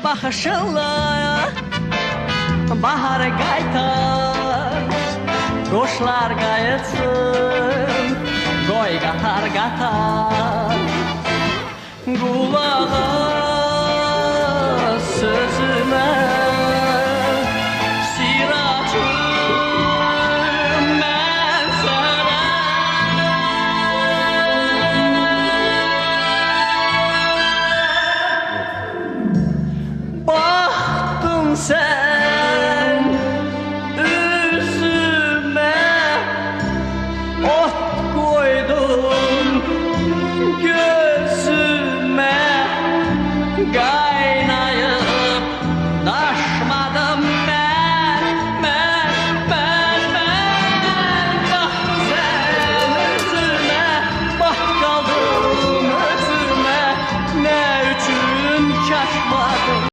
baxışınla bahar qaytar, quşlar qayıtsın, qoy qatar qatar. Qulağa sözümə siracım mən sənə. Baxdın sən